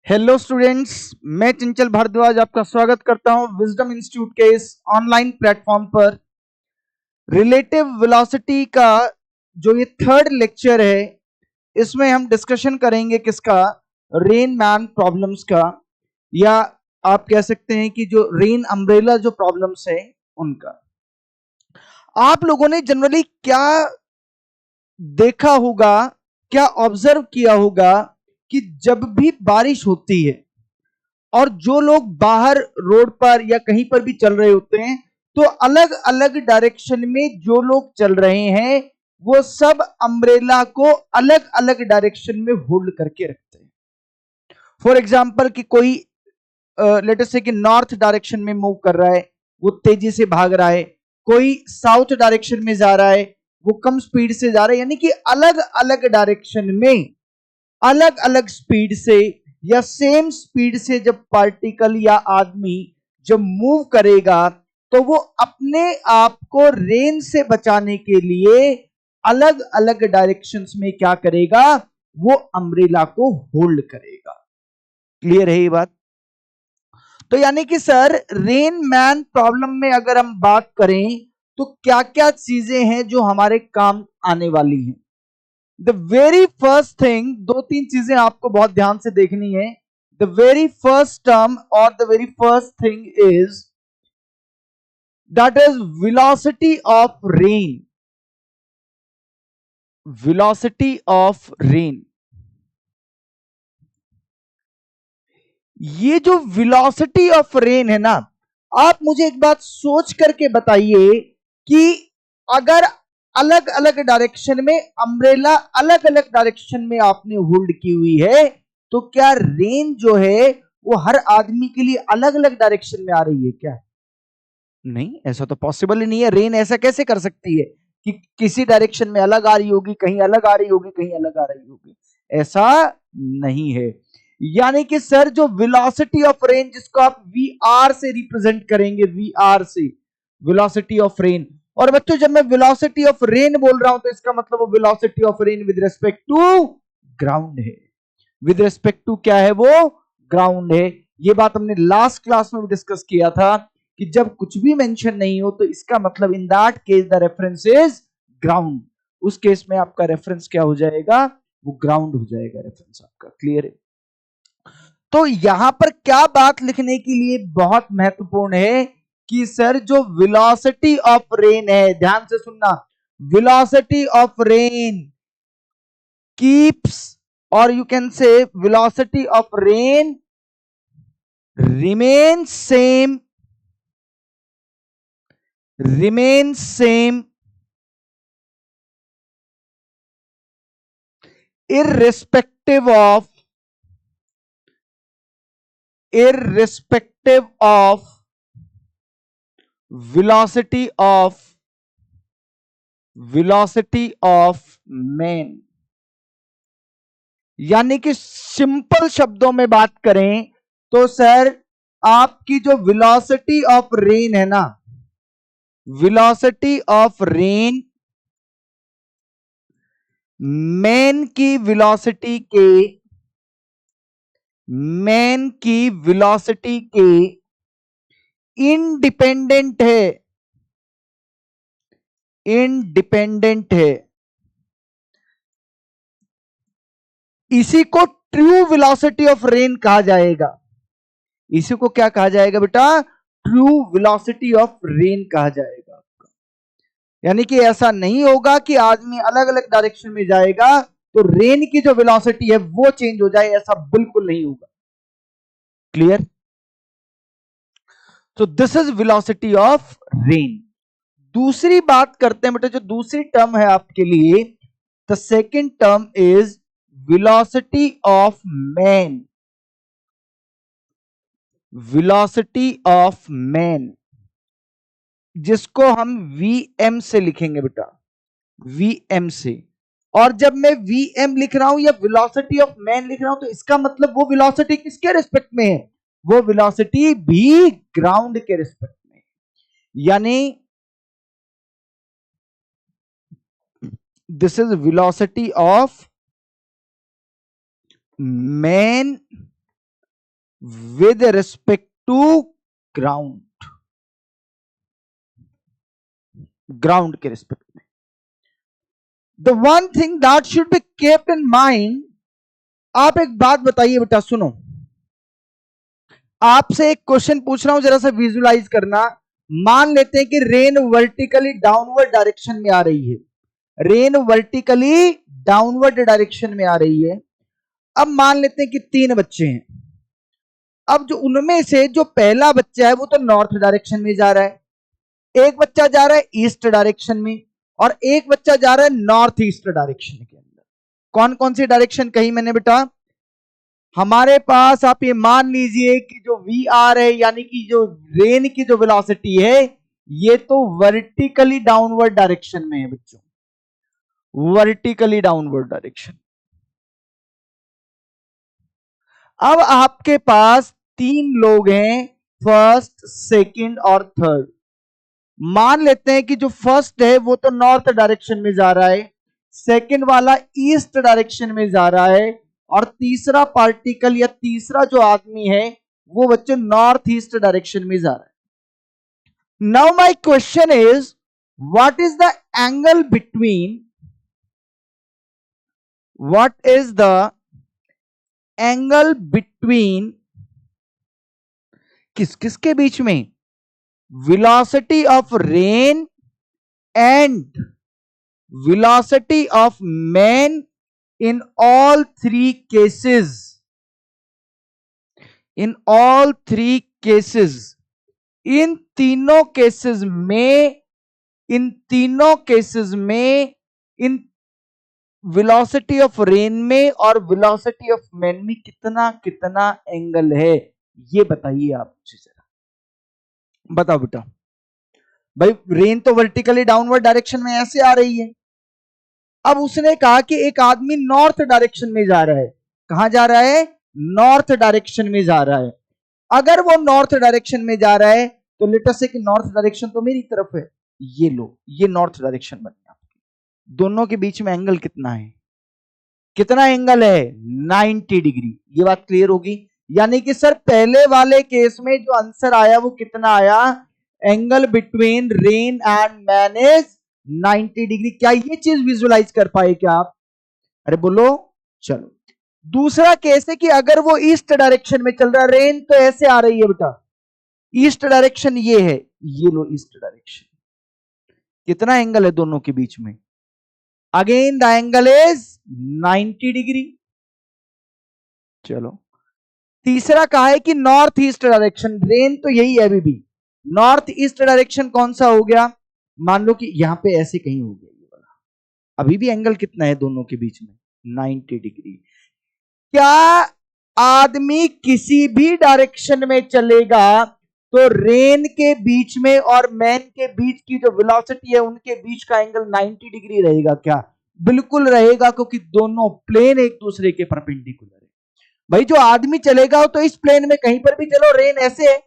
Hello students, मैं चंचल भारद्वाज आपका स्वागत करता हूं विजडम इंस्टीट्यूट के इस ऑनलाइन प्लेटफॉर्म पर। रिलेटिव वेलोसिटी का जो ये थर्ड लेक्चर है, इसमें हम डिस्कशन करेंगे किसका? रेन मैन प्रॉब्लम्स का, या आप कह सकते हैं कि जो रेन अम्ब्रेला जो प्रॉब्लम्स है उनका। आप लोगों ने जनरली क्या देखा होगा, क्या ऑब्जर्व किया होगा कि जब भी बारिश होती है और जो लोग बाहर रोड पर या कहीं पर भी चल रहे होते हैं, तो अलग अलग डायरेक्शन में जो लोग चल रहे हैं वो सब अम्ब्रेला को अलग अलग डायरेक्शन में होल्ड करके रखते हैं। फॉर एग्जाम्पल कि कोई लेट अस से कि नॉर्थ डायरेक्शन में मूव कर रहा है, वो तेजी से भाग रहा है। कोई साउथ डायरेक्शन में जा रहा है, वो कम स्पीड से जा रहा है। यानी कि अलग अलग डायरेक्शन में अलग अलग स्पीड से या सेम स्पीड से जब पार्टिकल या आदमी जब मूव करेगा, तो वो अपने आप को रेन से बचाने के लिए अलग अलग डायरेक्शंस में क्या करेगा? वो अम्ब्रेला को होल्ड करेगा। क्लियर है ये बात? तो यानी कि सर, रेन मैन प्रॉब्लम में अगर हम बात करें तो क्या क्या चीजें हैं जो हमारे काम आने वाली हैं। द वेरी फर्स्ट थिंग, दो तीन चीजें आपको बहुत ध्यान से देखनी है। द वेरी फर्स्ट टर्म और the very first thing is that is velocity of rain. Velocity of rain, ये जो वेलोसिटी ऑफ रेन है ना, आप मुझे एक बात सोच करके बताइए कि अगर अलग अलग डायरेक्शन में अम्ब्रेला अलग अलग डायरेक्शन में आपने होल्ड की हुई है, तो क्या रेन जो है वो हर आदमी के लिए अलग अलग डायरेक्शन में आ रही है क्या? नहीं, ऐसा तो पॉसिबल ही नहीं है। रेन ऐसा कैसे कर सकती है कि किसी डायरेक्शन में अलग आ रही होगी, कहीं अलग आ रही होगी, कहीं अलग आ रही होगी? ऐसा नहीं है। यानी कि सर, जो वेलोसिटी ऑफ रेन जिसको आप वी आर से रिप्रेजेंट करेंगे, वी आर से वेलोसिटी ऑफ रेन। और बच्चों, जब मैं वेलोसिटी ऑफ रेन बोल रहा हूं तो इसका मतलब वो velocity of rain with respect to ground है। विद रिस्पेक्ट टू क्या है? वो ग्राउंड है। ये बात हमने लास्ट क्लास में भी डिस्कस किया था कि जब कुछ भी मेंशन नहीं हो तो इसका मतलब in that case the reference is ground. उस केस में आपका रेफरेंस क्या हो जाएगा? वो ग्राउंड हो जाएगा रेफरेंस आपका। क्लियर है? तो यहां पर क्या बात लिखने के लिए बहुत महत्वपूर्ण है कि सर, जो वेलोसिटी ऑफ रेन है, ध्यान से सुनना, वेलोसिटी ऑफ रेन कीप्स, और you can say velocity of rain remains same, remains same irrespective of velocity of man। यानी कि सिंपल शब्दों में बात करें तो सर, आपकी जो वेलोसिटी ऑफ रेन है ना, वेलोसिटी ऑफ रेन मैन की वेलोसिटी के इंडिपेंडेंट है। इंडिपेंडेंट है। इसी को ट्रू वेलोसिटी ऑफ रेन कहा जाएगा। इसी को क्या कहा जाएगा बेटा? ट्रू वेलोसिटी ऑफ रेन कहा जाएगा। यानी कि ऐसा नहीं होगा कि आदमी अलग अलग डायरेक्शन में जाएगा तो रेन की जो वेलोसिटी है वो चेंज हो जाए, ऐसा बिल्कुल नहीं होगा। क्लियर? तो this is velocity of rain. दूसरी बात करते हैं बेटा, जो दूसरी टर्म है आपके लिए, the second term is velocity of man. Velocity of man, जिसको हम वीएम से लिखेंगे बेटा, वीएम से। और जब मैं वीएम लिख रहा हूं या वेलोसिटी ऑफ मैन लिख रहा हूं तो इसका मतलब वो वेलोसिटी किसके रिस्पेक्ट में है? वो वेलोसिटी भी ग्राउंड के रिस्पेक्ट में। यानी this is velocity of man with respect to ground, ground के रिस्पेक्ट में। The one thing that should be kept in mind, आप एक बात बताइए बेटा, सुनो, आपसे एक क्वेश्चन पूछ रहा हूं, जरा सा विजुलाइज करना। मान लेते हैं कि रेन वर्टिकली डाउनवर्ड डायरेक्शन में आ रही है, रेन वर्टिकली डाउनवर्ड डायरेक्शन में आ रही है। अब मान लेते हैं कि 3 बच्चे हैं। अब जो उनमें से जो पहला बच्चा है वो तो नॉर्थ डायरेक्शन में जा रहा है, एक बच्चा जा रहा है ईस्ट डायरेक्शन में, और एक बच्चा जा रहा है नॉर्थ ईस्ट डायरेक्शन के अंदर। कौन कौन सी डायरेक्शन कही मैंने बेटा? हमारे पास आप ये मान लीजिए कि जो वी आर है, यानी कि जो रेन की जो वेलोसिटी है, ये तो वर्टिकली डाउनवर्ड डायरेक्शन में है बच्चों, वर्टिकली डाउनवर्ड डायरेक्शन। अब आपके पास 3 लोग हैं, फर्स्ट, सेकंड और थर्ड। मान लेते हैं कि जो फर्स्ट है वो तो नॉर्थ डायरेक्शन में जा रहा है, सेकंड वाला ईस्ट डायरेक्शन में जा रहा है, और तीसरा पार्टिकल या तीसरा जो आदमी है वो बच्चे नॉर्थ ईस्ट डायरेक्शन में जा रहा है। Now my question is, what is the angle between, what is the angle between, किस किस के बीच में? velocity of rain and velocity of man in all 3 cases, in all 3 cases, इन तीनों केसेस में, इन तीनों केसेस में, इन वेलोसिटी ऑफ रेन में और वेलोसिटी ऑफ मैन में कितना कितना एंगल है, ये बताइए आप मुझे जरा, बताओ बेटा। भाई रेन तो वर्टिकली डाउनवर्ड डायरेक्शन में ऐसे आ रही है। अब उसने कहा कि एक आदमी नॉर्थ डायरेक्शन में जा रहा है। कहां जा रहा है? नॉर्थ डायरेक्शन में जा रहा है। अगर वो नॉर्थ डायरेक्शन में जा रहा है तो लेट अस से कि नॉर्थ डायरेक्शन तो मेरी तरफ है, ये लो, ये नॉर्थ डायरेक्शन बन गया। दोनों के बीच में एंगल कितना है? कितना एंगल है? 90 डिग्री। ये बात क्लियर होगी? यानी कि सर पहले वाले केस में जो आंसर आया वो कितना आया? Angle between rain and man is 90 degree. क्या ये चीज विजुलाइज कर पाए क्या आप? अरे बोलो। चलो दूसरा केस है कि अगर वो ईस्ट डायरेक्शन में चल रहा है, रेन तो ऐसे आ रही है बेटा, ईस्ट डायरेक्शन ये है, ये लो ईस्ट डायरेक्शन, कितना एंगल है दोनों के बीच में? Again the angle is 90 degree. चलो तीसरा कहा है कि नॉर्थ ईस्ट डायरेक्शन, रेन तो यही है अभी भी, नॉर्थ ईस्ट डायरेक्शन कौन सा हो गया? मान लो कि यहां पे ऐसे कहीं हो गया ये वाला, अभी भी एंगल कितना है दोनों के बीच में? 90 डिग्री। क्या आदमी किसी भी डायरेक्शन में चलेगा तो रेन के बीच में और मैन के बीच की जो वेलोसिटी है उनके बीच का एंगल 90 डिग्री रहेगा क्या? बिल्कुल रहेगा, क्योंकि दोनों प्लेन एक दूसरे के परपेंडिकुलर है। भाई जो आदमी चलेगा तो इस प्लेन में कहीं पर भी चलो, रेन ऐसे है,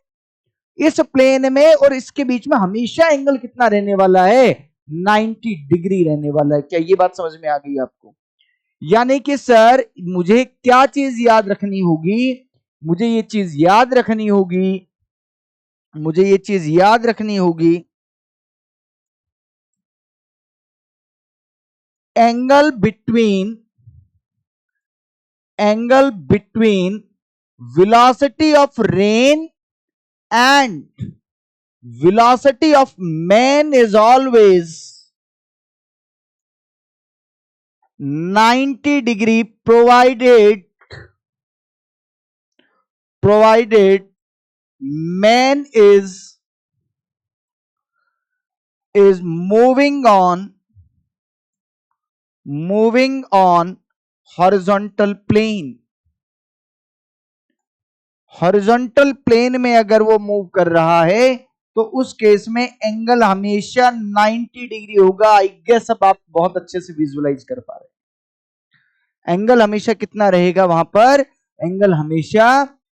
इस प्लेन में और इसके बीच में हमेशा एंगल कितना रहने वाला है? 90 डिग्री रहने वाला है। क्या ये बात समझ में आ गई आपको? यानी कि सर मुझे क्या चीज याद रखनी होगी? मुझे ये चीज याद रखनी होगी, मुझे ये चीज याद रखनी होगी, angle between velocity of rain and velocity of man is always 90 degree, provided man is moving on horizontal plane। Horizontal plane में अगर वो मूव कर रहा है तो उस केस में एंगल हमेशा 90 डिग्री होगा। आई गेस अब आप बहुत अच्छे से विजुलाइज कर पा रहे हैं। एंगल हमेशा कितना रहेगा वहां पर? एंगल हमेशा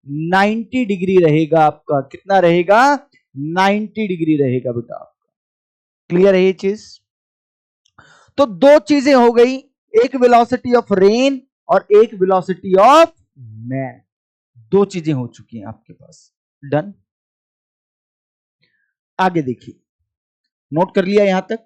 90 डिग्री रहेगा। आपका कितना रहेगा? 90 डिग्री रहेगा बेटा आपका। क्लियर है ये चीज? तो 2 चीजें हो गई, एक वेलोसिटी ऑफ रेन और एक वेलोसिटी ऑफ मैन। दो चीजें हो चुकी हैं आपके पास। डन। आगे देखिए, नोट कर लिया यहां तक?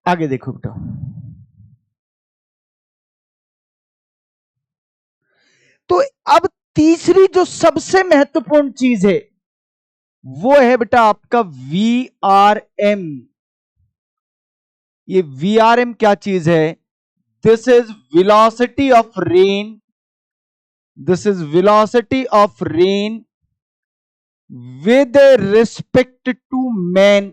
आगे देखो बेटा, तो अब तीसरी जो सबसे महत्वपूर्ण चीज है वो है बेटा आपका VRM। ये VRM क्या चीज है? This is velocity of rain, this is velocity of rain with respect to man.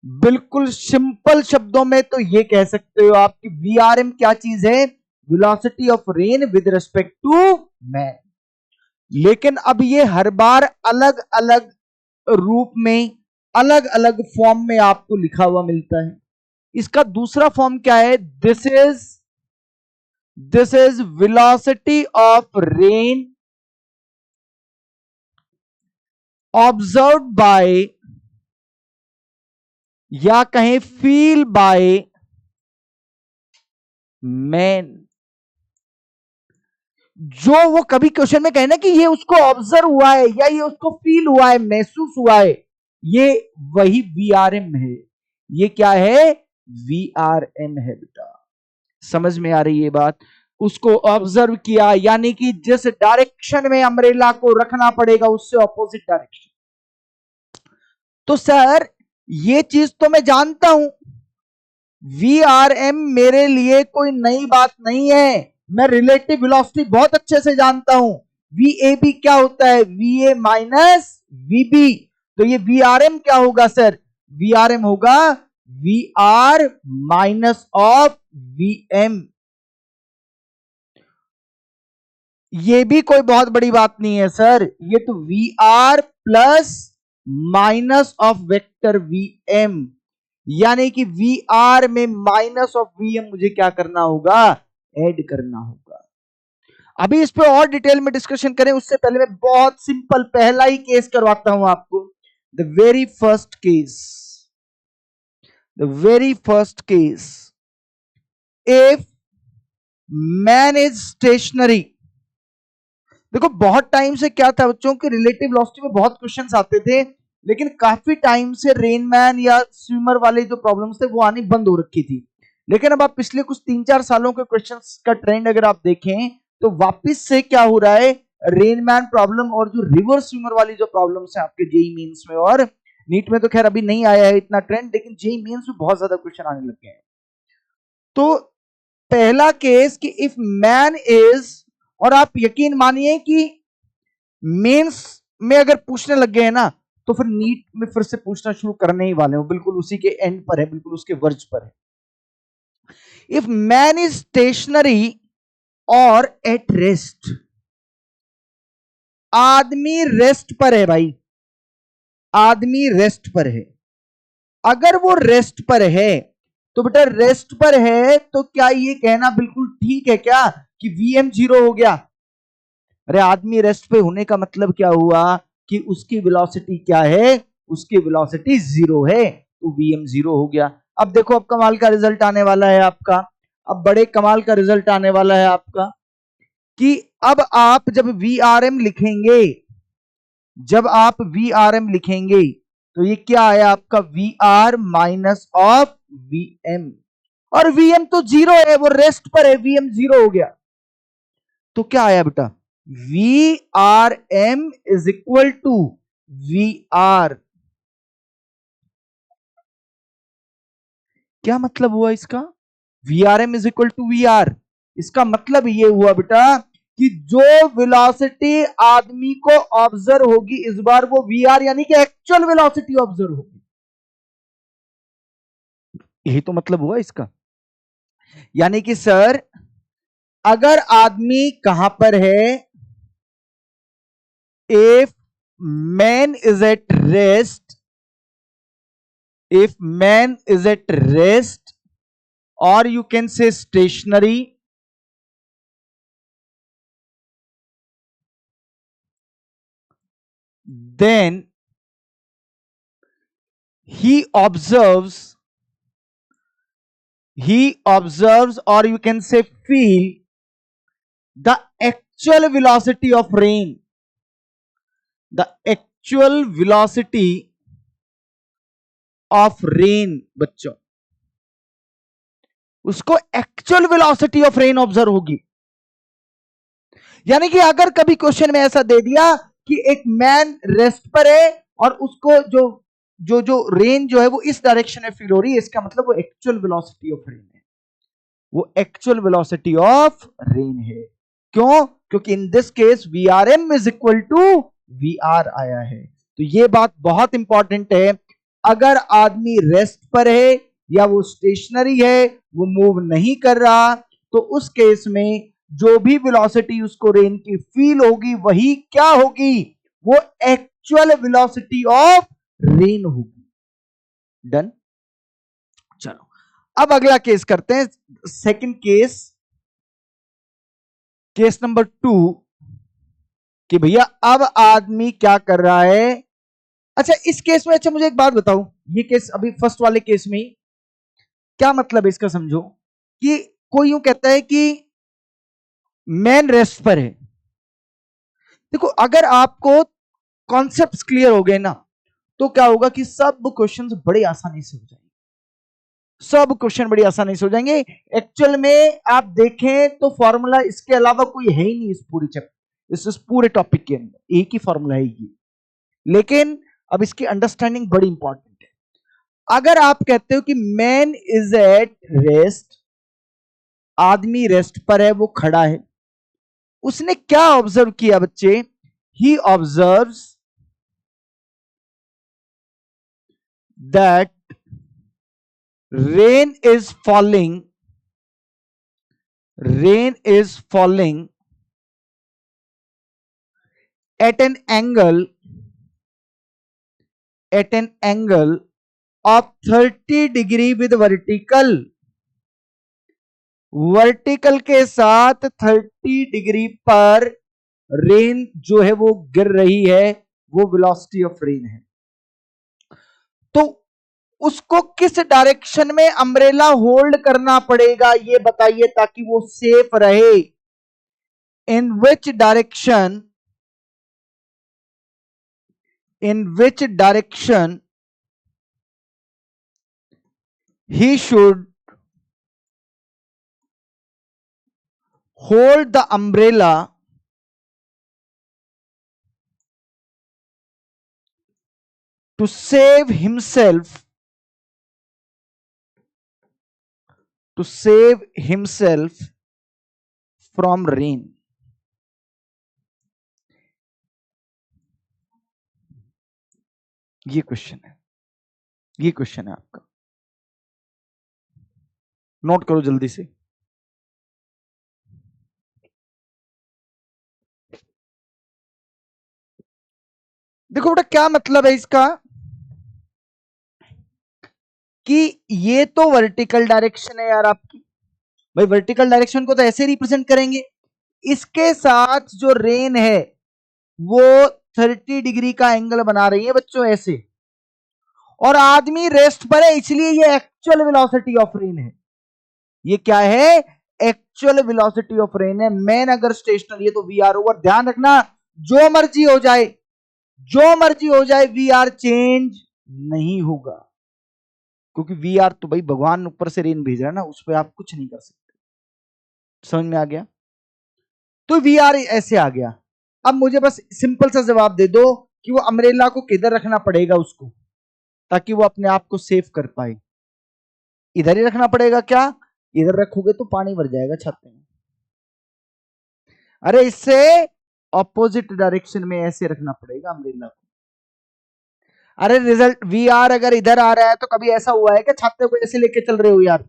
बिल्कुल सिंपल शब्दों में तो ये कह सकते हो आप कि VRM क्या चीज है? Velocity of rain with respect to man. लेकिन अब ये हर बार अलग अलग रूप में, अलग अलग फॉर्म में आपको लिखा हुआ मिलता है। इसका दूसरा फॉर्म क्या है? This is velocity of rain observe by, या कहें फील बाय मैन। जो वो कभी क्वेश्चन में कहे ना कि ये उसको ऑब्जर्व हुआ है या ये उसको फील हुआ है, महसूस हुआ है, ये वही VRM है। ये क्या है? VRM है बेटा। समझ में आ रही है बात? उसको ऑब्जर्व किया यानी कि जिस डायरेक्शन में अम्ब्रेला को रखना पड़ेगा उससे ऑपोजिट डायरेक्शन। तो सर ये चीज तो मैं जानता हूं, VRM मेरे लिए कोई नई बात नहीं है, मैं रिलेटिव वेलोसिटी बहुत अच्छे से जानता हूं। VAB क्या होता है? VA minus VB। तो ये VRM क्या होगा सर? VRM होगा VR माइनस ऑफ VM। ये भी कोई बहुत बड़ी बात नहीं है सर, ये तो VR plus minus of vector VM, यानी कि VR में माइनस ऑफ VM मुझे क्या करना होगा? ऐड करना होगा। अभी इस पे और डिटेल में डिस्कशन करें उससे पहले मैं बहुत सिंपल पहला ही केस करवाता हूं आपको। The very first case, the very first case, if man is stationary. देखो बहुत टाइम से क्या था बच्चों के, रिलेटिव वेलोसिटी में बहुत क्वेश्चंस आते थे, लेकिन काफी टाइम से रेनमैन या स्विमर वाले जो प्रॉब्लम्स थे वो आनी बंद हो रखी थी। लेकिन अब आप पिछले कुछ 3-4 सालों के क्वेश्चंस का ट्रेंड अगर आप देखें तो वापस से क्या हो रहा है, रेनमैन प्रॉब्लम और जो रिवर्स स्विमर वाली जो प्रॉब्लम्स है आपके जेई मेंस में और नीट में तो खैर अभी नहीं आया है इतना ट्रेंड, लेकिन जेई मेंस में बहुत ज्यादा क्वेश्चन आने लग गए हैं। तो पहला केस कि इफ मैन इज, और आप यकीन मानिए कि मेंस में अगर पूछने लग गए हैं ना तो फिर नीट में फिर से पूछना शुरू करने ही वाले हो, बिल्कुल उसी के एंड पर है, बिल्कुल उसके वर्ज पर है। इफ मैन इज स्टेशनरी और एट रेस्ट, आदमी रेस्ट पर है भाई, आदमी रेस्ट पर है। अगर वो रेस्ट पर है तो बेटा रेस्ट पर है तो क्या ये कहना बिल्कुल ठीक है क्या कि VM 0 हो गया? अरे आदमी रेस्ट पे होने का मतलब क्या हुआ कि उसकी वेलोसिटी क्या है? उसकी वेलोसिटी 0 है, तो VM 0 हो गया। अब देखो अब कमाल का रिजल्ट आने वाला है आपका, अब बड़े कमाल का रिजल्ट आने वाला है आपका कि अब आप जब VRM लिखेंगे, जब आप VRM लिखेंगे तो ये क्या है आपका? VR माइनस ऑफ VM, और VM तो 0 है, वो रेस्ट पर है, VM 0 हो गया। तो क्या आया बेटा? VRM is equal to VR। क्या मतलब हुआ इसका? VRM is equal to VR, इसका मतलब ये हुआ बेटा कि जो वेलोसिटी आदमी को ऑब्जर्व होगी इस बार वो VR यानी कि एक्चुअल वेलोसिटी ऑब्जर्व होगी। यही तो मतलब हुआ इसका। यानी कि सर अगर आदमी कहां पर है, if man is at rest, if man is at rest or you can say stationary, then he observes or you can say feel the actual velocity of rain, the actual velocity of rain बच्चों, उसको actual velocity of rain observe होगी। यानी कि अगर कभी question में ऐसा दे दिया कि एक मैन रेस्ट पर है और उसको जो रेन जो है वो इस डायरेक्शन में फील हो रही है, इसका मतलब वो एक्चुअल वेलोसिटी ऑफ रेन है, वो एक्चुअल वेलोसिटी ऑफ रेन है। क्यों? क्योंकि in this case VRM is equal to VR आया है। तो ये बात बहुत इंपॉर्टेंट है, अगर आदमी रेस्ट पर है या वो स्टेशनरी है, वो मूव नहीं कर रहा, तो उस केस में जो भी वेलोसिटी उसको रेन की फील होगी वही क्या होगी, वो एक्चुअल वेलोसिटी ऑफ रेन होगी। डन। चलो अब अगला केस करते हैं, सेकंड केस, केस नंबर 2, कि भैया अब आदमी क्या कर रहा है। अच्छा इस केस में, अच्छा मुझे एक बात बताओ, ये केस अभी फर्स्ट वाले केस में क्या मतलब है इसका समझो, कि कोई यूं कहता है कि मैन रेस्ट पर है। देखो अगर आपको कॉन्सेप्ट्स क्लियर हो गए ना, तो क्या होगा कि सब क्वेश्चंस बड़े आसानी से हो जाएंगे, सब क्वेश्चन बड़ी आसानी से हो जाएंगे। एक्चुअल में आप देखें तो फॉर्मूला इसके अलावा कोई है ही नहीं इस पूरे चैप्टर, इस पूरे टॉपिक के अंदर एक ही फॉर्मूला है ये, लेकिन अब इसकी अंडरस्टैंडिंग बड़ी इंपॉर्टेंट है। अगर आप कहते हो कि मैन इज एट रेस्ट, आदमी रेस्ट पर है, वो खड़ा है, उसने क्या ऑब्जर्व किया बच्चे, he observes that rain is falling at an angle of 30 degree with vertical के साथ 30 डिग्री पर रेन जो है वो गिर रही है, वो वेलोसिटी ऑफ रेन है। तो उसको किस डायरेक्शन में अम्ब्रेला होल्ड करना पड़ेगा ये बताइए, ताकि वो सेफ रहे। In which direction he should hold the umbrella to save himself from rain. ये क्वेश्चन है आपका, नोट करो जल्दी से। देखो बेटा क्या मतलब है इसका, कि ये तो वर्टिकल डायरेक्शन है यार आपकी, भाई वर्टिकल डायरेक्शन को तो ऐसे रिप्रेजेंट करेंगे, इसके साथ जो रेन है वो 30 डिग्री का एंगल बना रही है बच्चों ऐसे, और आदमी रेस्ट पर है, इसलिए ये एक्चुअल वेलोसिटी ऑफ रेन है। ये क्या है, एक्चुअल वेलोसिटी ऑफ रेन है। मैन अगर स्टेशनरी है तो वीआर ओवर, ध्यान रखना जो मर्जी हो जाए वीआर चेंज नहीं होगा, क्योंकि वीआर तो भाई भगवान ऊपर से रेन भेज रहा है ना, उस पर आप कुछ नहीं कर सकते। समझ में आ गया? तो वीआर ऐसे आ गया। अब मुझे बस सिंपल सा जवाब दे दो कि वो अम्ब्रेला को किधर रखना पड़ेगा उसको, ताकि वो अपने आप को सेव कर पाए। इधर ही रखना पड़ेगा क्या? इधर रखोगे तो पानी भर जाएगा छत में। अरे इससे ऑपोजिट डायरेक्शन में ऐसे रखना पड़ेगा अम्ब्रेला को। अरे रिजल्ट वीआर अगर इधर आ रहा है तो कभी ऐसा हुआ है कि छाते को ऐसे लेके चल रहे हो यार,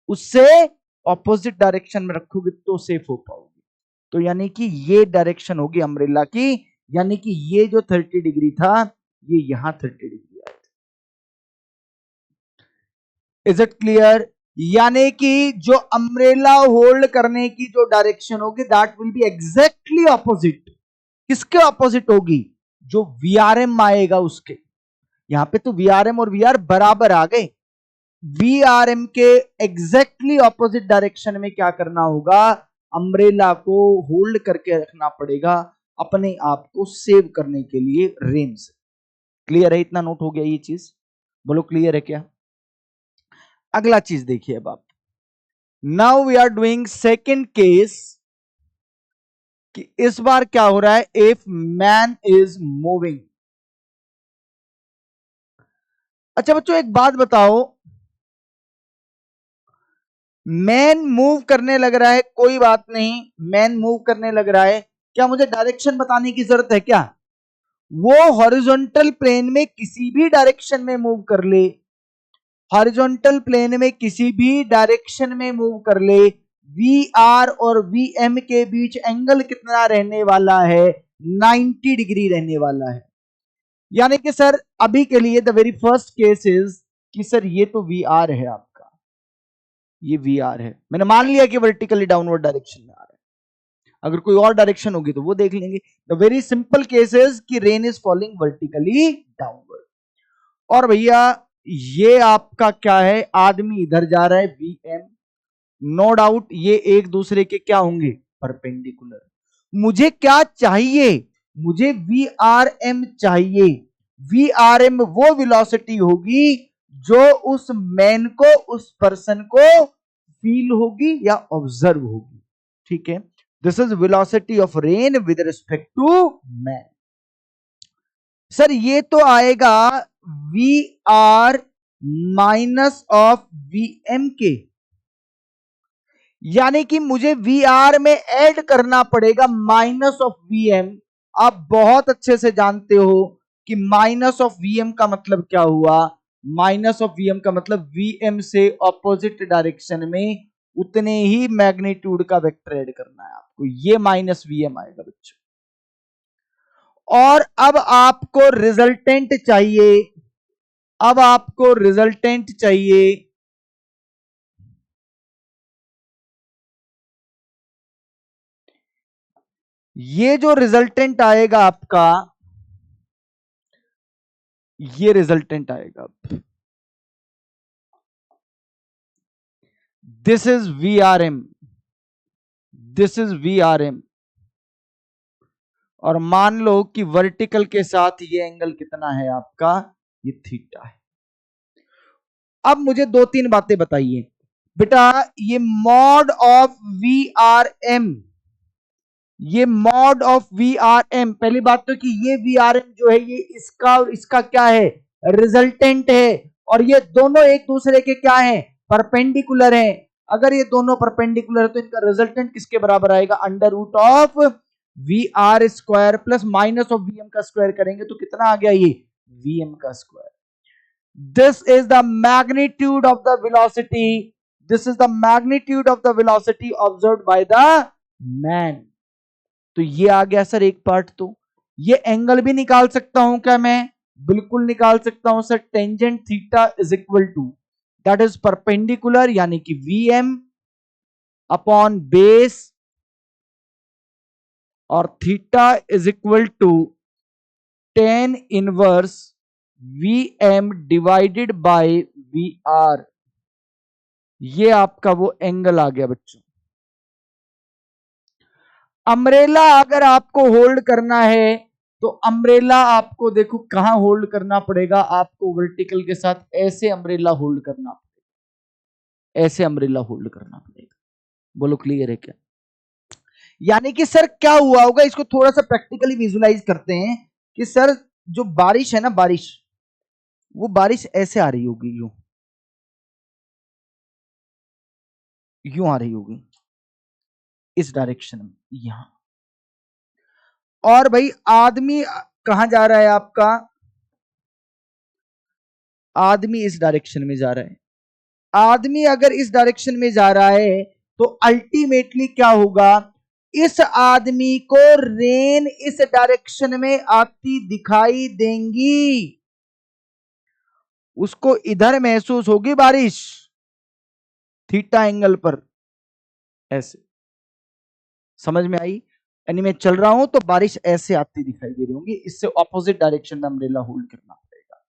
उससे ऑपोजिट डायरेक्शन में रखोगे तो सेफ हो पाओगे। तो यानी कि ये डायरेक्शन होगी अम्ब्रेला की, यानी कि ये जो 30 डिग्री था ये यहां 30 डिग्री आया। Is it clear? यानी कि जो अम्ब्रेला होल्ड करने की जो डायरेक्शन होगी that will be exactly opposite. किसके ऑपोजिट होगी? जो वीआरएम आएगा उसके। यहां पे तो वीआरएम और वीआर बराबर आ गए। वीआरएम के एग्जैक्टली ऑपोजिट डायरेक्शन में क्या करना होगा, अम्ब्रेला को होल्ड करके रखना पड़ेगा अपने आप को सेव करने के लिए रेन से। क्लियर है? इतना नोट हो गया ये चीज? बोलो क्लियर है क्या? अगला चीज देखिए अब आप, now we are doing second case कि इस बार क्या हो रहा है, इफ मैन इज मूविंग। अच्छा बच्चों एक बात बताओ, मैन मूव करने लग रहा है, कोई बात नहीं, मैन मूव करने लग रहा है, क्या मुझे डायरेक्शन बताने की जरूरत है क्या? वो हॉरिजॉन्टल प्लेन में किसी भी डायरेक्शन में मूव कर ले, हॉरिजॉन्टल प्लेन में किसी भी डायरेक्शन में मूव कर ले, वी आर और वी एम के बीच एंगल कितना रहने वाला है, 90 डिग्री रहने वाला है। यानी कि सर अभी के लिए the very first case is कि सर ये तो वी आर है आपका, ये वी आर है, मैंने मान लिया कि वर्टिकली डाउनवर्ड डायरेक्शन में आ रहा है, अगर कोई और डायरेक्शन होगी तो वो देख लेंगे। The very simple case is कि rain is falling vertically downward. और भैया ये आपका क्या है, आदमी इधर जा रहा है वी एम, नो डाउट ये एक दूसरे के क्या होंगे, परपेंडिकुलर। मुझे क्या चाहिए, मुझे वी आर एम चाहिए। वी आर एम वो वेलोसिटी होगी जो उस मैन को, उस पर्सन को फील होगी या ऑब्जर्व होगी। ठीक है, this is velocity of rain with respect to man. Sir ये तो आएगा V R minus of V M के, यानी कि मुझे वी आर में ऐड करना पड़ेगा माइनस ऑफ वी एम। आप बहुत अच्छे से जानते हो कि माइनस ऑफ वी एम का मतलब क्या हुआ, माइनस ऑफ वी एम का मतलब वी एम से ऑपोजिट डायरेक्शन में उतने ही मैग्नीट्यूड का वेक्टर ऐड करना है आपको, ये माइनस वी एम आएगा बच्चों। और अब आपको रिजल्टेंट चाहिए, अब आपको रिजल्टेंट चाहिए, ये जो रिजल्टेंट आएगा आपका, ये रिजल्टेंट आएगा, this is V R M, this is V R M. और मान लो कि वर्टिकल के साथ ये एंगल कितना है आपका, ये थीटा है। अब मुझे दो तीन बातें बताइए बेटा, ये mod of V R M, ये mod of V R M, पहली बात तो कि ये वी आर एम जो है ये इसका और इसका क्या है, रिजल्टेंट है। और ये दोनों एक दूसरे के क्या है, परपेंडिकुलर हैं। अगर ये दोनों परपेंडिकुलर है तो इनका रिजल्टेंट किसके बराबर आएगा, under root of V R square plus minus of V M का स्क्वायर करेंगे तो कितना आ गया, ये वी एम का square. This is the magnitude of the velocity, this is the magnitude of the velocity observed by the man. तो ये आ गया सर एक पार्ट। तो ये एंगल भी निकाल सकता हूं क्या मैं, बिल्कुल निकाल सकता हूं sir, tangent theta is equal to that is perpendicular यानी कि वी एम अपॉन बेस और theta is equal to tan inverse V M divided by V R. ये आपका वो एंगल आ गया बच्चों। अम्ब्रेला अगर आपको होल्ड करना है तो अम्ब्रेला आपको देखो कहां होल्ड करना पड़ेगा, आपको वर्टिकल के साथ ऐसे अम्ब्रेला होल्ड करना पड़ेगा, ऐसे अम्ब्रेला होल्ड करना पड़ेगा। बोलो क्लियर है क्या? यानी कि सर क्या हुआ होगा, इसको थोड़ा सा प्रैक्टिकली विजुलाइज करते हैं कि सर जो बारिश है ना, बारिश, वो बारिश ऐसे आ रही होगी, यूं यूं आ रही होगी इस डायरेक्शन में, यहां। और भाई आदमी कहां जा रहा है आपका, आदमी इस डायरेक्शन में जा रहा है। आदमी अगर इस डायरेक्शन में जा रहा है तो अल्टीमेटली क्या होगा, इस आदमी को रेन इस डायरेक्शन में आती दिखाई देंगी, उसको इधर महसूस होगी बारिश थीटा एंगल पर, ऐसे समझ में आई? यानी मैं चल रहा हूं तो बारिश ऐसे आती दिखाई दे रही होंगी, इससे ऑपोजिट डायरेक्शन में अम्ब्रेला होल्ड करना पड़ेगा।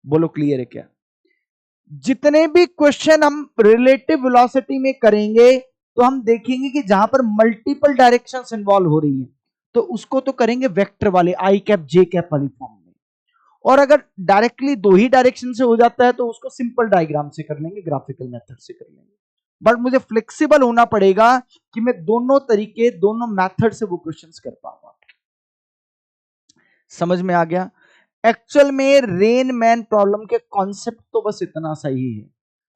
बोलो क्लियर है क्या? जितने भी क्वेश्चन हम रिलेटिव वेलोसिटी में करेंगे तो हम देखेंगे कि जहां पर मल्टीपल डायरेक्शंस इन्वॉल्व हो रही हैं तो उसको तो करेंगे वेक्टर वाले आई कैप जे कैप वाली फॉर्म में, और अगर डायरेक्टली दो ही डायरेक्शन से हो जाता है तो उसको सिंपल डायग्राम से कर लेंगे, ग्राफिकल मेथड से कर लेंगे। बट मुझे फ्लेक्सिबल होना पड़ेगा कि मैं दोनों तरीके दोनों मेथड से वो क्वेश्चंस कर पाऊंगा। समझ में आ गया? एक्चुअल में रेन मैन प्रॉब्लम के कॉन्सेप्ट तो बस इतना सही है।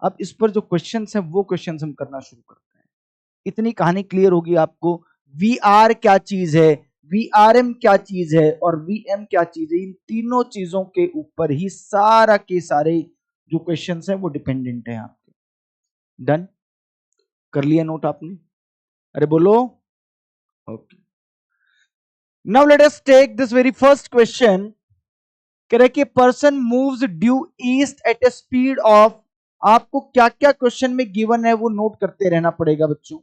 अब इस पर जो क्वेश्चंस हैं वो क्वेश्चंस हम करना शुरू करते हैं। इतनी कहानी क्लियर होगी आपको। वी आर क्या चीज है, वी आर एम क्या चीज है और वी एम क्या चीज है, इन तीनों चीजों के ऊपर ही सारा के सारे जो क्वेश्चंस हैं वो डिपेंडेंट है आपके। डन? कर लिया नोट आपने? अरे बोलो। Okay, now let us take this very first question. कह रहे कि person moves due east at a speed of, आपको क्या क्या क्वेश्चन में गिवन है वो नोट करते रहना पड़ेगा बच्चों।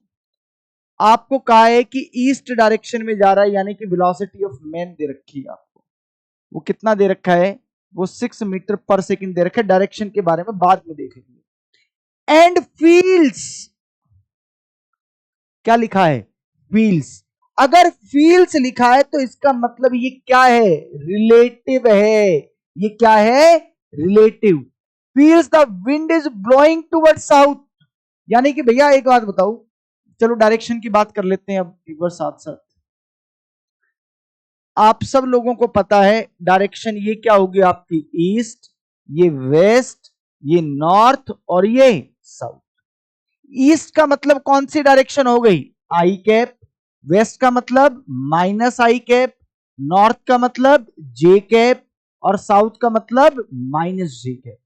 आपको कहा है कि ईस्ट डायरेक्शन में जा रहा है, यानी कि वेलोसिटी ऑफ मैन दे रखी है आपको। वो कितना दे रखा है? वो 6 मीटर पर सेकंड दे रखा है। डायरेक्शन के बारे में बाद में देखेंगे। एंड फील्स, क्या लिखा है? फील्स। अगर फील्स लिखा है तो इसका मतलब ये क्या है? रिलेटिव है। ये क्या है? Relative. Feels the wind is blowing towards south, यानी कि भैया एक बात बताओ, चलो डायरेक्शन की बात कर लेते हैं अब एक बार साथ साथ। आप सब लोगों को पता है डायरेक्शन ये क्या होगी आपकी? ईस्ट, ये वेस्ट, ये नॉर्थ और ये साउथ। ईस्ट का मतलब कौन सी डायरेक्शन हो गई? आई कैप। वेस्ट का मतलब माइनस आई कैप। नॉर्थ का मतलब जे कैप और साउथ का मतलब माइनस जे कैप।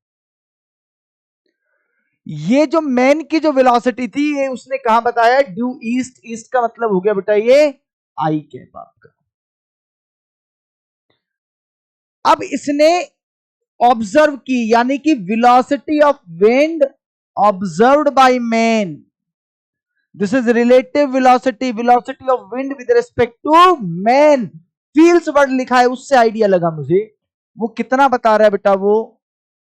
ये जो मैन की जो वेलोसिटी थी ये उसने कहां बताया? Due east. ईस्ट का मतलब हो गया बेटा ये आई कैप आपका। अब इसने ऑब्जर्व की, यानी कि velocity of wind observed by man, this is relative velocity, velocity of wind with respect to man. Feels word लिखा है उससे आइडिया लगा मुझे। वो कितना बता रहा है बेटा? वो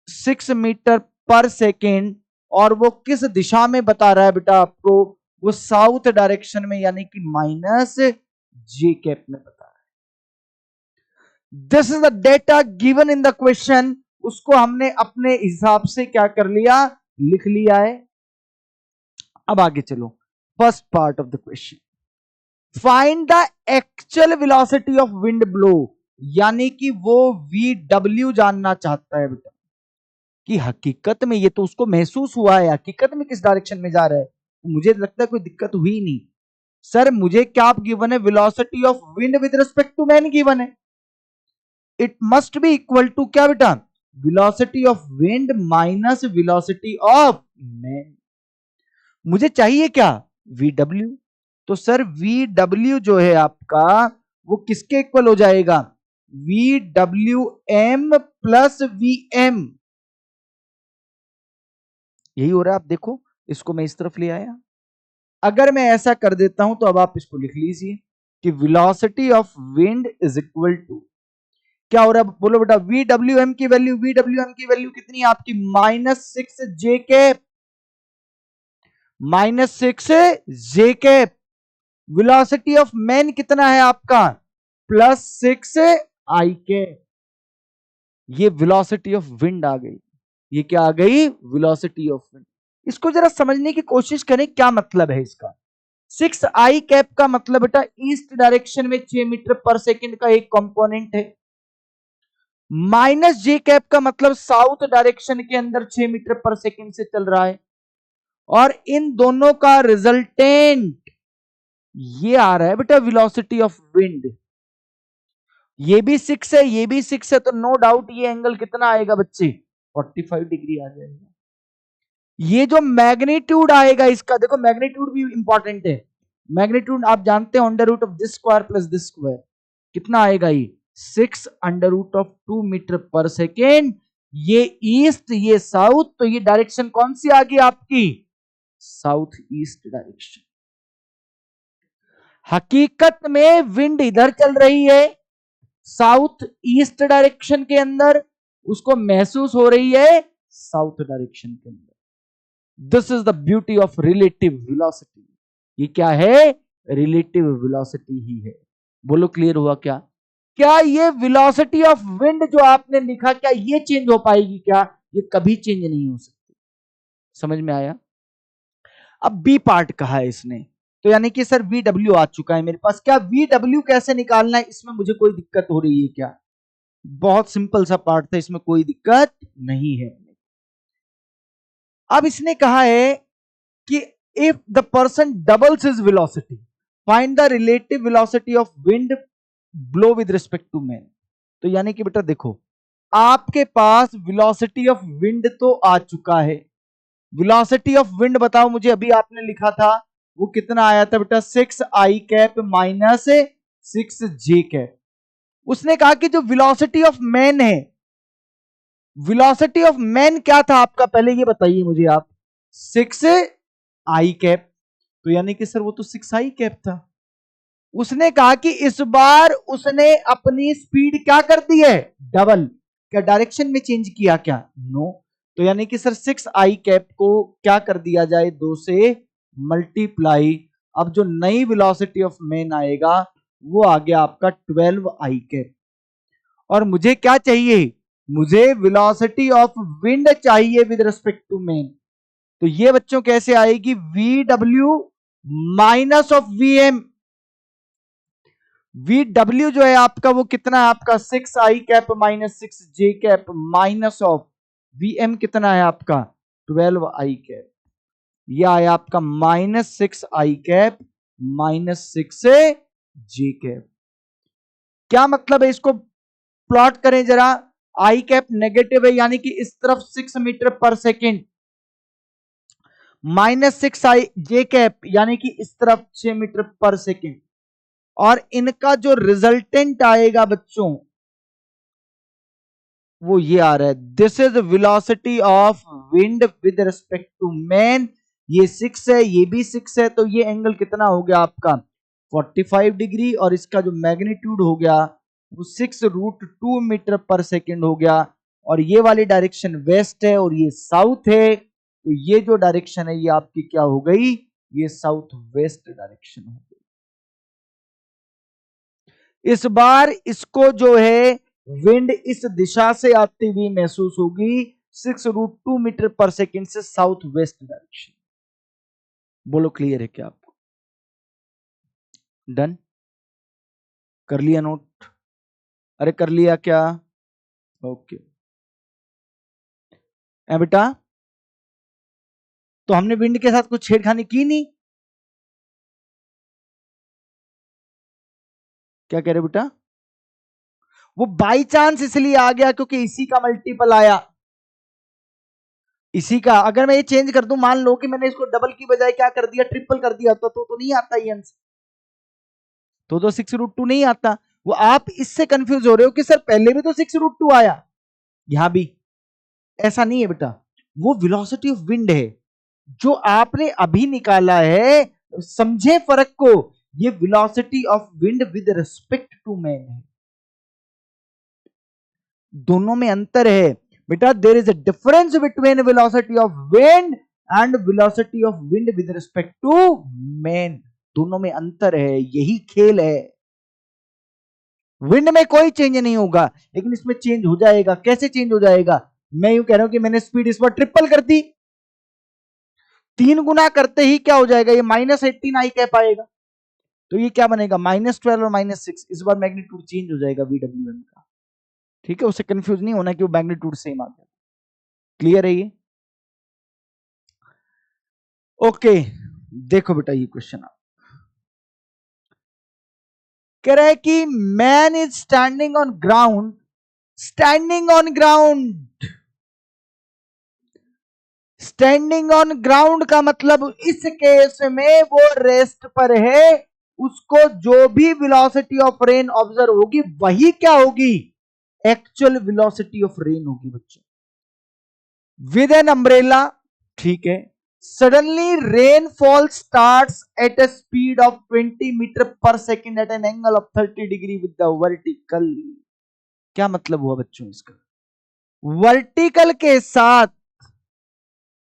6 मीटर पर सेकेंड, और वो किस दिशा में बता रहा है बेटा आपको? वो साउथ डायरेक्शन में, यानी कि माइनस जे कैप में बता रहा है। This is the data given in the question. उसको हमने अपने हिसाब से क्या कर लिया? लिख लिया है। अब आगे चलो, first part of the question, find the actual velocity of wind blow, यानी कि वो VW जानना चाहता है बेटा कि हकीकत में ये तो उसको महसूस हुआ है, हकीकत में किस डायरेक्शन में जा रहा है। मुझे लगता है कोई दिक्कत हुई नहीं। सर मुझे क्या गिवन है? Velocity of wind with respect to man given है। It must be equal to क्या बेटा? Velocity of wind minus velocity of man. मुझे चाहिए क्या? VW। तो सर VW जो है आपका वो किसके इक्वल हो जाएगा? VWM plus VM। यही हो रहा है, आप देखो इसको मैं इस तरफ ले आया। अगर मैं ऐसा कर देता हूं तो अब आप इसको लिख लीजिए कि velocity of wind is equal to क्या हो रहा है? बोलो बेटा। VWM की वैल्यू, VWM की वैल्यू कितनी है आपकी? -6 j cap, -6 j cap. Velocity of man कितना है आपका? +6 आई कैप। ये वेलोसिटी ऑफ विंड आ गई। ये क्या आ गई? Velocity of wind. इसको जरा समझने की कोशिश करें, क्या मतलब है इसका। 6 आई कैप का मतलब बेटा ईस्ट डायरेक्शन में 6 मीटर पर सेकंड का एक कंपोनेंट है। -J कैप का मतलब साउथ डायरेक्शन के अंदर 6 मीटर पर सेकंड से चल रहा है, और इन दोनों का रिजल्टेंट ये आ रहा है बेटा वेलोसिटी ऑफ विंड। ये भी 6 है, ये भी 6 है, तो नो डाउट ये एंगल कितना आएगा बच्चे? 45 डिग्री आ जाएगा। ये जो मैग्नीट्यूड आएगा इसका, देखो मैग्नीट्यूड भी इंपॉर्टेंट है। मैग्नीट्यूड आप जानते हैं under root of this square plus this square, कितना आएगा ये? 6 अंडर रूट ऑफ 2 मीटर पर सेकेंड। ये ईस्ट, ये साउथ, तो ये डायरेक्शन कौन सी आ गई आपकी? South east direction. हकीकत में विंड इधर चल रही है साउथ ईस्ट डायरेक्शन के अंदर, उसको महसूस हो रही है साउथ डायरेक्शन के अंदर। This is the beauty of relative velocity. ये क्या है? रिलेटिव वेलोसिटी ही है। बोलो क्लियर हुआ क्या? क्या ये वेलोसिटी ऑफ विंड जो आपने लिखा, क्या ये चेंज हो पाएगी? क्या ये कभी चेंज नहीं हो सकती। समझ में आया? अब बी पार्ट कहा है इसने, तो यानी कि सर VW आ चुका है मेरे पास। क्या VW कैसे निकालना है, इसमें मुझे कोई दिक्कत हो रही है क्या? बहुत सिंपल सा पार्ट था, इसमें कोई दिक्कत नहीं है। अब इसने कहा है कि if the person doubles his velocity find the relative velocity of wind blow with respect to man. तो यानी कि बेटा देखो, आपके पास वेलोसिटी ऑफ विंड तो आ चुका है। वेलोसिटी ऑफ विंड बताओ मुझे, अभी आपने लिखा था वो कितना आया था बेटा? 6i cap minus 6j cap. उसने कहा कि जो वेलोसिटी ऑफ मैन है, वेलोसिटी ऑफ मैन क्या था आपका, पहले ये बताइए मुझे आप। 6i कैप, तो यानी कि सर वो तो 6i कैप था। उसने कहा कि इस बार उसने अपनी स्पीड क्या कर दी है? डबल। क्या डायरेक्शन में चेंज किया क्या? नो। तो यानी कि सर 6i कैप को क्या कर दिया जाए? 2 से मल्टीप्लाई। अब जो नई वेलोसिटी ऑफ मैन आएगा वो आ गया आपका 12i कैप। और मुझे क्या चाहिए? मुझे वेलोसिटी ऑफ विंड चाहिए विद रिस्पेक्ट टू मैन। तो ये बच्चों कैसे आएगी? VW minus of VM। VW जो है आपका वो कितना है आपका? 6i cap minus 6j cap minus of VM कितना है आपका? 12i cap. यह आया आपका minus 6i cap minus 6j cap. क्या मतलब है? इसको प्लॉट करें जरा। आई कैप नेगेटिव है, यानी कि इस तरफ 6 मीटर पर सेकेंड, माइनस 6i जे कैप यानी कि इस तरफ 6 मीटर पर सेकेंड। और इनका जो रिजल्टेंट आएगा बच्चों वो ये आ रहा है। This is velocity of wind with respect to man. ये 6 है, ये भी 6 है, तो ये एंगल कितना हो गया आपका? 45 डिग्री। और इसका जो मैग्नीट्यूड हो गया वो 6√2 मीटर पर सेकेंड हो गया। और ये वाली डायरेक्शन वेस्ट है और ये साउथ है, तो ये जो डायरेक्शन है ये आपकी क्या हो गई? ये साउथ वेस्ट डायरेक्शन हो गई। इस बार इसको जो है विंड इस दिशा से आती हुई महसूस होगी 6√2 मीटर पर सेकेंड से साउथ वेस्ट डायरेक्शन। बोलो क्लियर है क्या आपको? डन? कर लिया नोट? अरे कर लिया क्या? ओके बेटा, तो हमने विंड के साथ कुछ छेड़खानी की नहीं। क्या कह रहे बेटा? वो बाई चांस इसलिए आ गया क्योंकि इसी का मल्टीपल आया। इसी का अगर मैं ये चेंज कर दूं, मान लो कि मैंने इसको डबल की बजाय क्या कर दिया? ट्रिपल कर दिया, तो नहीं आता ये आंसर। तो 6√2 नहीं आता। वो आप इससे कंफ्यूज हो रहे हो कि सर पहले भी तो 6√2 आया, यहां भी। ऐसा नहीं है बेटा, वो वेलोसिटी ऑफ विंड है जो आपने अभी निकाला है। समझे फर्क को? ये velocity of wind with respect to man है। दोनों में अंतर है बेटा। There is a difference between velocity of wind and velocity of wind with respect to man. दोनों में अंतर है, यही खेल है। विंड में कोई चेंज नहीं होगा, लेकिन इसमें चेंज हो जाएगा। कैसे चेंज हो जाएगा? मैं यूं कह रहा हूं कि मैंने स्पीड इस बार ट्रिपल कर दी, 3 गुना करते ही क्या हो जाएगा? ये -18 आई कैप आएगा। तो ये क्या बनेगा? -12 और -6। इस बार मैग्नीट्यूड चेंज हो जाएगा VWM का। ठीक है, उससे कंफ्यूज नहीं होना कि वो मैग्नीट्यूड सेम आ गया। क्लियर है ये? ओके, देखो बेटा ये क्वेश्चन आप कह रहा है कि man is standing on ground. Standing on ground, standing on ground का मतलब इस केस में वो रेस्ट पर है। उसको जो भी वेलोसिटी ऑफ रेन ऑब्जर्व होगी वही क्या होगी? एक्चुअल वेलोसिटी ऑफ रेन होगी बच्चों, विद एन अम्ब्रेला। ठीक है। Suddenly rainfall starts at a speed of 20 metre पर second at an angle of 30 degree with the vertical. क्या मतलब हुआ बच्चों इसका? वर्टिकल के साथ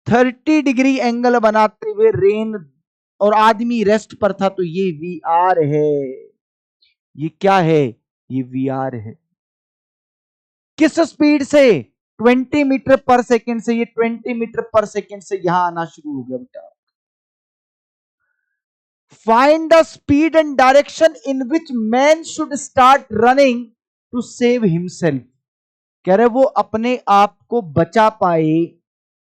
30 डिग्री एंगल बनाते हुए रेन और आदमी रेस्ट पर था, तो ये वी आर है। ये क्या है? ये वी आर है। किस स्पीड से? 20 मीटर पर सेकेंड से। ये 20 मीटर पर सेकेंड से यहां आना शुरू हो गया बेटा। Find the speed and direction in which man should start running to save himself. कह रहे वो अपने आप को बचा पाए,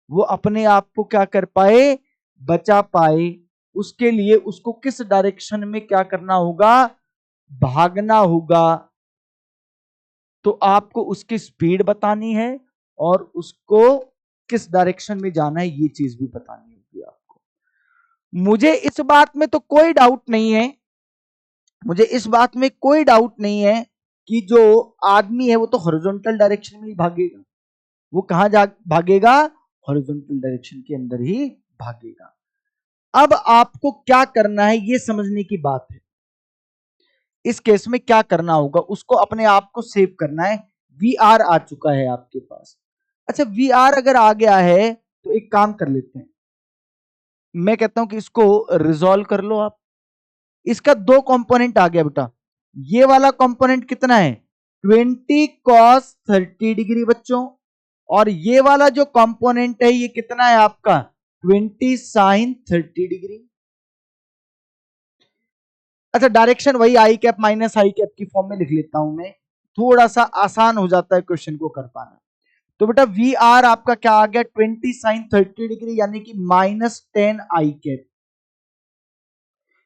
वो अपने आप को क्या कर पाए? बचा पाए। उसके लिए उसको किस डायरेक्शन में क्या करना होगा? भागना होगा। तो आपको उसकी स्पीड बतानी है और उसको किस डायरेक्शन में जाना है ये चीज भी बतानी होगी आपको। मुझे इस बात में तो कोई डाउट नहीं है, मुझे इस बात में कोई डाउट नहीं है कि जो आदमी है वो तो हॉरिजॉन्टल डायरेक्शन में ही भागेगा। वो कहां जा भागेगा? हॉरिजॉन्टल डायरेक्शन के अंदर ही भागेगा। अब आपको क्या करना है ये समझने की बात है। इस केस में क्या करना होगा? उसको अपने आप को सेव करना है। वी आर आ चुका है आपके पास। अच्छा, वी आर अगर आ गया है तो एक काम कर लेते हैं, मैं कहता हूं कि इसको रिजॉल्व कर लो आप। इसका दो कंपोनेंट आ गया बेटा। ये वाला कंपोनेंट कितना है? 20 cos 30 डिग्री बच्चों। और ये वाला जो कंपोनेंट है ये कितना है आपका? 20 sin 30 डिग्री। अच्छा, डायरेक्शन वही आई कैप माइनस आई कैप की फॉर्म में लिख लेता हूं मैं, थोड़ा सा आसान हो जाता है क्वेश्चन को कर पाना। तो बेटा वी आर आपका क्या आ गया? 20 sin 30 डिग्री यानी कि -10 आई कैप।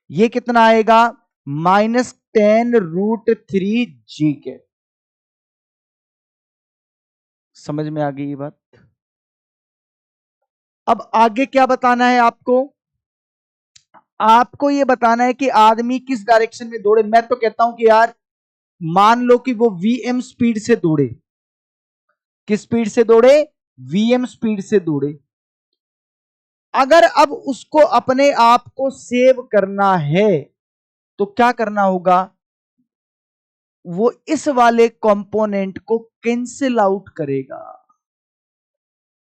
ये कितना आएगा? -10√3 जी कैप। समझ में आ गई ये बात? अब आगे क्या बताना है आपको? आपको ये बताना है कि आदमी किस डायरेक्शन में दौड़े। मैं तो कहता हूं कि यार मान लो कि वो वीएम स्पीड से दौड़े। किस स्पीड से दौड़े? वीएम स्पीड से दौड़े। अगर अब उसको अपने आप को सेव करना है तो क्या करना होगा? वो इस वाले कंपोनेंट को कैंसिल आउट करेगा।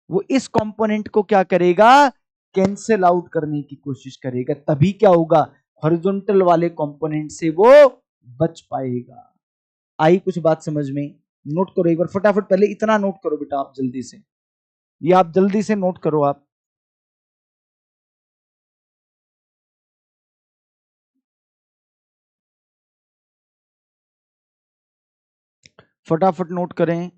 वो इस कंपोनेंट को क्या करेगा? कैंसिल आउट करने की कोशिश करेगा। तभी क्या होगा? हॉरिजॉन्टल वाले कंपोनेंट से वो बच पाएगा। आई कुछ बात समझ में? नोट करो एक बार फटाफट। पहले इतना नोट करो बेटा आप जल्दी से, ये आप जल्दी से नोट करो आप। फटाफट नोट करें।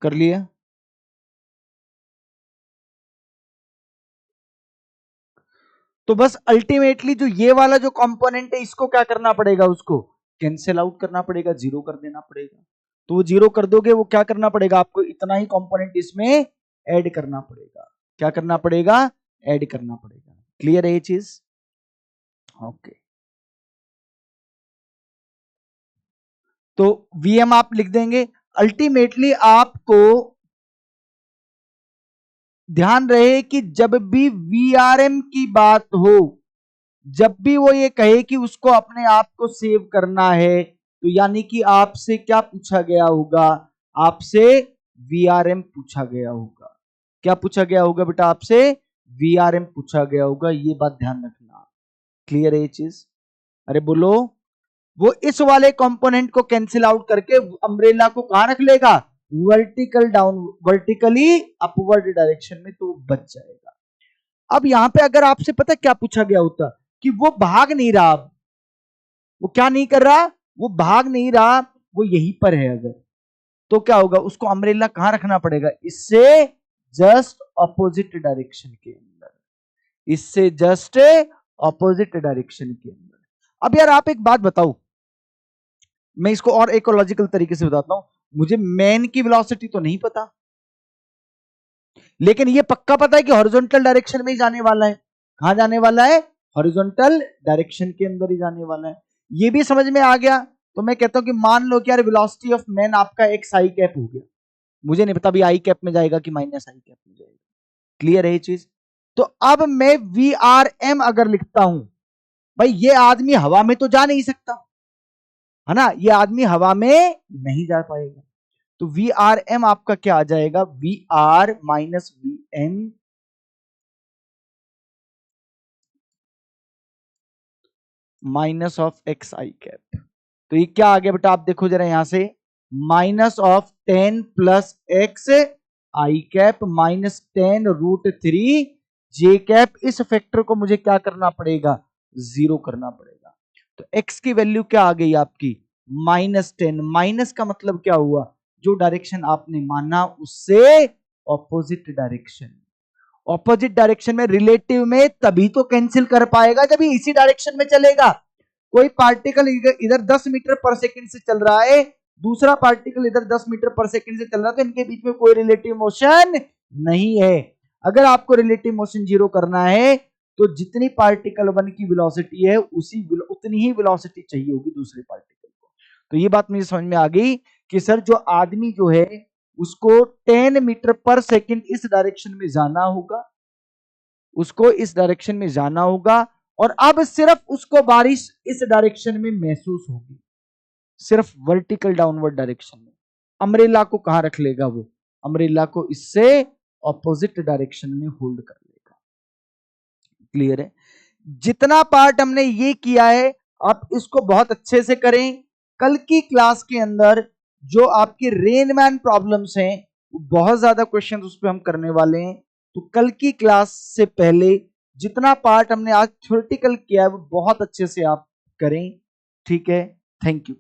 कर लिया? तो बस अल्टीमेटली जो ये वाला जो कंपोनेंट है इसको क्या करना पड़ेगा? उसको कैंसिल आउट करना पड़ेगा, जीरो कर देना पड़ेगा। तो वो जीरो कर दोगे, वो क्या करना पड़ेगा आपको? इतना ही कंपोनेंट इसमें ऐड करना पड़ेगा। क्या करना पड़ेगा? ऐड करना पड़ेगा। क्लियर है ये चीज? ओके। तो वीएम आप लिख देंगे। अल्टीमेटली आपको ध्यान रहे कि जब भी वीआरएम की बात हो, जब भी वो ये कहे कि उसको अपने आप को सेव करना है, तो यानी कि आपसे क्या पूछा गया होगा? आपसे वीआरएम पूछा गया होगा। क्या पूछा गया होगा बेटा? आपसे वीआरएम पूछा गया होगा। ये बात ध्यान रखना। क्लियर है ये चीज? अरे बोलो। वो इस वाले कंपोनेंट को कैंसिल आउट करके अम्ब्रेला को कहां रख लेगा? Vertical down, vertically upward direction में, तो बच जाएगा। अब यहां पे अगर आपसे पता क्या पूछा गया होता कि वो भाग नहीं रहा, वो क्या नहीं कर रहा? वो भाग नहीं रहा, वो यहीं पर है अगर, तो क्या होगा, उसको अम्ब्रेला कहां रखना पड़ेगा, इससे जस्ट ऑपोजिट डायरेक्शन के अंदर, इससे जस्ट ऑपोजिट डायरेक्शन के अंदर। अब यार आप एक बात बताओ, मैं इसको और इकोलॉजिकल तरीके से बताता हूं, मुझे मेन की वेलोसिटी तो नहीं पता, लेकिन ये पक्का पता है कि हॉरिजॉन्टल डायरेक्शन में ही जाने वाला है। कहां जाने वाला है, हॉरिजॉन्टल डायरेक्शन के अंदर ही जाने वाला है। ये भी समझ में आ गया, तो मैं कहता हूं कि मान लो कि यार वेलोसिटी ऑफ मैन आपका एक्स आई कैप हो गया, मुझे नहीं पता भी आई कैप में जाएगा कि माइनस आई कैप में जाएगा, क्लियर है ये चीज। तो अब मैं वी आर एम अगर लिखता हूं, भाई ये आदमी हवा में तो जा नहीं सकता है ना, ये आदमी हवा में नहीं जा पाएगा, तो वी आर एम आपका क्या आ जाएगा, V R minus V M minus of x i cap. तो ये क्या आ गया बेटा, आप देखो जरा यहां से, minus of 10 plus x i cap minus 10 root 3 j cap. इस फैक्टर को मुझे क्या करना पड़ेगा, जीरो करना पड़ेगा। तो एक्स की वैल्यू क्या आ गई आपकी, -10। माइनस का मतलब क्या हुआ, जो डायरेक्शन आपने माना उससे ऑपोजिट डायरेक्शन। ऑपोजिट डायरेक्शन में रिलेटिव में तभी तो कैंसिल कर पाएगा जब ये इसी डायरेक्शन में चलेगा। कोई पार्टिकल इधर 10 मीटर पर सेकंड से चल रहा है, दूसरा पार्टिकल इधर 10 मीटर पर सेकंड से चल रहा है, तो इनके बीच में कोई रिलेटिव मोशन नहीं है। अगर आपको रिलेटिव मोशन जीरो करना है तो जितनी पार्टिकल वन की वेलोसिटी है उतनी ही वेलोसिटी चाहिए होगी दूसरे पार्टिकल को। तो ये बात मुझे समझ में आ गई कि सर जो आदमी जो है उसको 10 मीटर पर सेकंड इस डायरेक्शन में जाना होगा, उसको इस डायरेक्शन में जाना होगा, और अब सिर्फ उसको बारिश इस डायरेक्शन में महसूस होगी, सिर्फ वर्टिकल डाउनवर्ड डायरेक्शन में। अम्ब्रेला को कहां रख लेगा वो, अम्ब्रेला को इससे ऑपोजिट डायरेक्शन में होल्ड कर लेगा। क्लियर है, जितना पार्ट हमने ये किया है आप इसको बहुत अच्छे से करें। कल की क्लास के अंदर जो आपकी रेनमैन प्रॉब्लम्स हैं, बहुत ज्यादा क्वेश्चंस उस पर हम करने वाले हैं, तो कल की क्लास से पहले जितना पार्ट हमने आज थ्योरेटिकल किया है वो बहुत अच्छे से आप करें, ठीक है। Thank you.